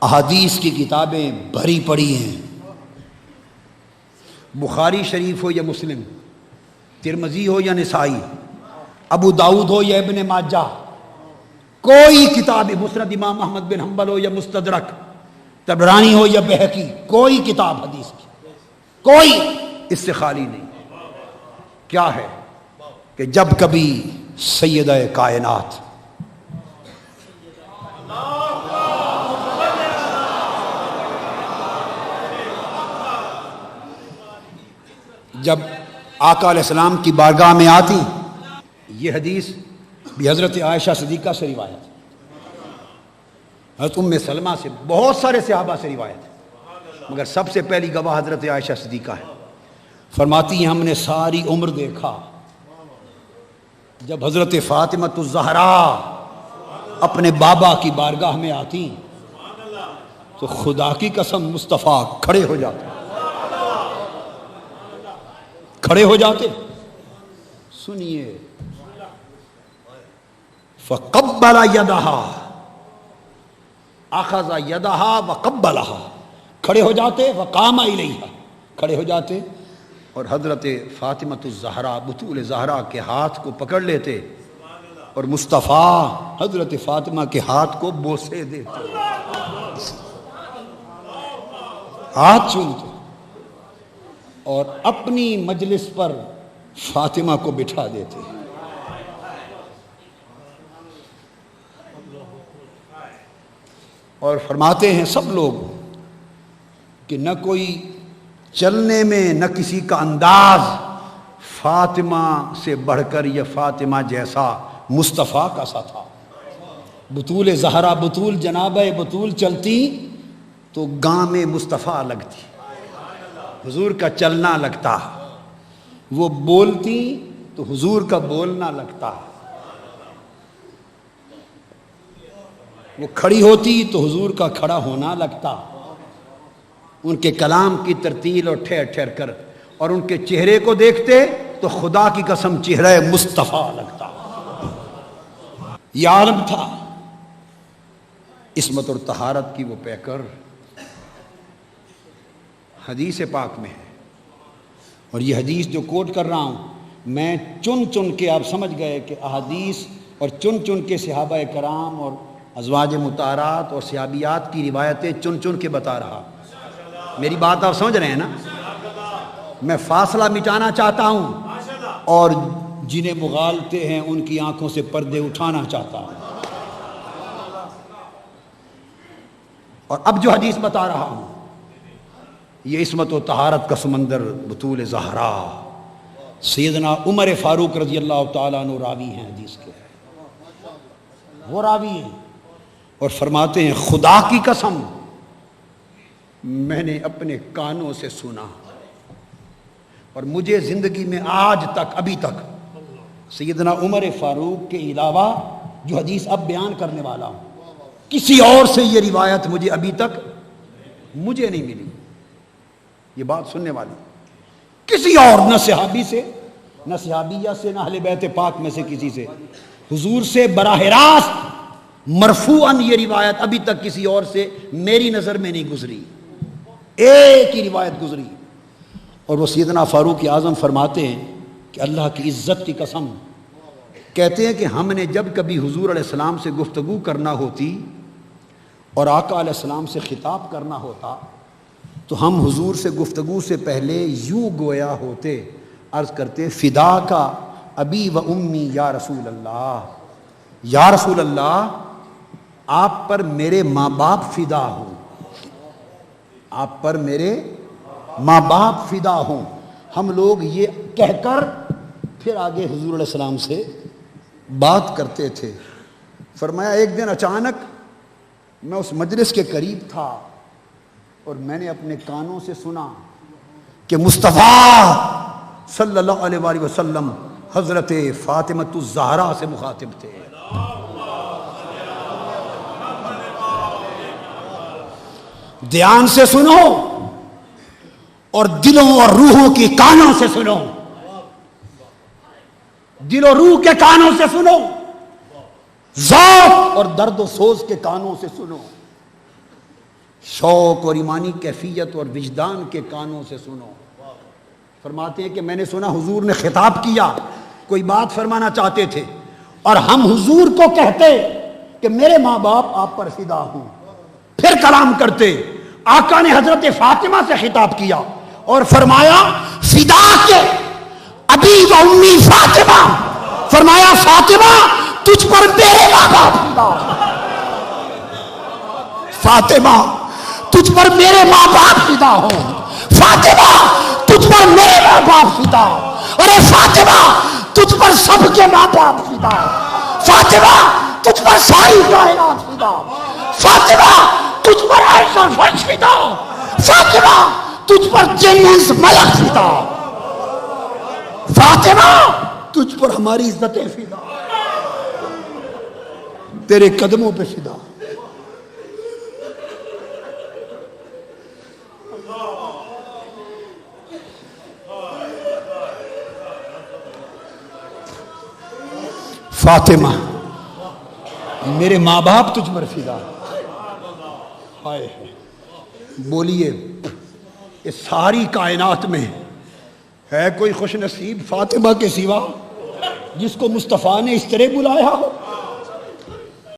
احادیث کی کتابیں بھری پڑی ہیں، بخاری شریف ہو یا مسلم، ترمذی ہو یا نسائی، ابو داؤد ہو یا ابن ماجہ، کوئی کتاب، مسند امام احمد بن حنبل ہو یا مستدرک، طبرانی ہو یا بہقی، کوئی کتاب حدیث کی کوئی اس سے خالی نہیں۔ کیا ہے کہ جب کبھی سیدہ کائنات جب آقا علیہ السلام کی بارگاہ میں آتی، یہ حدیث بھی حضرت عائشہ صدیقہ سے روایت ہے، حضرت ام سلمہ سے، بہت سارے صحابہ سے روایت ہے، مگر سب سے پہلی گواہ حضرت عائشہ صدیقہ ہے۔ فرماتی ہیں ہم نے ساری عمر دیکھا جب حضرت فاطمہ الزہرا اپنے بابا کی بارگاہ میں آتی تو خدا کی قسم مصطفیٰ کھڑے ہو جاتے، کھڑے ہو جاتے۔ سنیے، فقبل یدہا، اخذ یدہا وقبلہا، کھڑے ہو جاتے، وقام الیہا، کھڑے ہو جاتے اور حضرت فاطمہ الزہرا، بطول زہرا کے ہاتھ کو پکڑ لیتے اور مصطفیٰ حضرت فاطمہ کے ہاتھ کو بوسے دیتے، ہاتھ چومتے اور اپنی مجلس پر فاطمہ کو بٹھا دیتے۔ اور فرماتے ہیں سب لوگ کہ نہ کوئی چلنے میں، نہ کسی کا انداز فاطمہ سے بڑھ کر یا فاطمہ جیسا مصطفیٰ کا سا تھا۔ بطول زہرا، بطول جنابہ بطول چلتی تو گام مصطفیٰ لگتی، حضور کا چلنا لگتا، وہ بولتی تو حضور کا بولنا لگتا، وہ کھڑی ہوتی تو حضور کا کھڑا ہونا لگتا، ان کے کلام کی ترتیل اور ٹھہر ٹھہر کر، اور ان کے چہرے کو دیکھتے تو خدا کی قسم چہرہ مصطفیٰ لگتا۔ یہ عالم تھا، عصمت اور طہارت کی وہ پیکر حدیث پاک میں ہے۔ اور یہ حدیث جو کوٹ کر رہا ہوں میں چن چن کے، آپ سمجھ گئے کہ احادیث اور چن چن کے صحابہ کرام اور ازواج مطہرات اور صحابیات کی روایتیں چن چن کے بتا رہا۔ میری بات آپ سمجھ رہے ہیں نا؟ میں فاصلہ مٹانا چاہتا ہوں اور جنہیں مغالطے ہیں ان کی آنکھوں سے پردے اٹھانا چاہتا ہوں۔ اور اب جو حدیث بتا رہا ہوں یہ عصمت و طہارت کا سمندر بطول زہرا سیدنا عمر فاروق رضی اللہ تعالیٰ عنہ راوی ہیں حدیث کے، وہ راوی ہیں اور فرماتے ہیں خدا کی قسم میں نے اپنے کانوں سے سنا، اور مجھے زندگی میں آج تک، ابھی تک سیدنا عمر فاروق کے علاوہ جو حدیث اب بیان کرنے والا ہوں کسی اور سے یہ روایت مجھے ابھی تک مجھے نہیں ملی۔ یہ بات سننے والی کسی اور، نہ صحابی سے، نہ صحابیہ سے، نہ اہل بیت پاک میں سے کسی سے، حضور سے براہ راست مرفوعاً یہ روایت ابھی تک کسی اور سے میری نظر میں نہیں گزری، ایک ہی روایت گزری۔ اور وہ سیدنا فاروق اعظم فرماتے ہیں کہ اللہ کی عزت کی قسم، کہتے ہیں کہ ہم نے جب کبھی حضور علیہ السلام سے گفتگو کرنا ہوتی اور آقا علیہ السلام سے خطاب کرنا ہوتا تو ہم حضور سے گفتگو سے پہلے یوں گویا ہوتے، عرض کرتے فدا کا ابی و امی یا رسول اللہ، یا رسول اللہ آپ پر میرے ماں باپ فدا ہوں، آپ پر میرے ماں باپ فدا ہوں۔ ہم لوگ یہ کہہ کر پھر آگے حضور علیہ السلام سے بات کرتے تھے۔ فرمایا ایک دن اچانک میں اس مجلس کے قریب تھا اور میں نے اپنے کانوں سے سنا کہ مصطفیٰ صلی اللہ علیہ وآلہ وسلم حضرت فاطمہ الزہرا سے مخاطب تھے۔ دھیان سے سنو اور دلوں اور روحوں کی کانوں سے سنو، دل و روح کے کانوں سے سنو، ذوق اور درد و سوز کے کانوں سے سنو۔ شوق اور ایمانی کیفیت اور وجدان کے کانوں سے سنو۔ فرماتے ہیں کہ میں نے سنا حضور نے خطاب کیا، کوئی بات فرمانا چاہتے تھے، اور ہم حضور کو کہتے کہ میرے ماں باپ آپ پر فدا ہوں، پھر کلام کرتے۔ آقا نے حضرت فاطمہ سے خطاب کیا اور فرمایا فدا کے ابی و امی فاطمہ، فرمایا فاطمہ تجھ پر میرے ماں باپ فدا، فاطمہ تجھ پر میرے ماں باپ فدا ہوں، فاطمہ تجھ پر میرے ماں باپ فدا، ارے فاطمہ تجھ پر سب کے ماں باپ فدا، فاطمہ تجھ پر ساری کائنات فدا، فاطمہ تجھ پر عرش و فرش فدا، فاطمہ تجھ پر جنس ملک فدا، فاطمہ تجھ پر ہماری عزتیں فدا، تیرے قدموں پہ فدا۔ فاطمہ میرے ماں باپ تجھ پر فدا۔ ہائے بولیے اس ساری کائنات میں ہے کوئی خوش نصیب فاطمہ کے سوا جس کو مصطفیٰ نے اس طرح بلایا ہو؟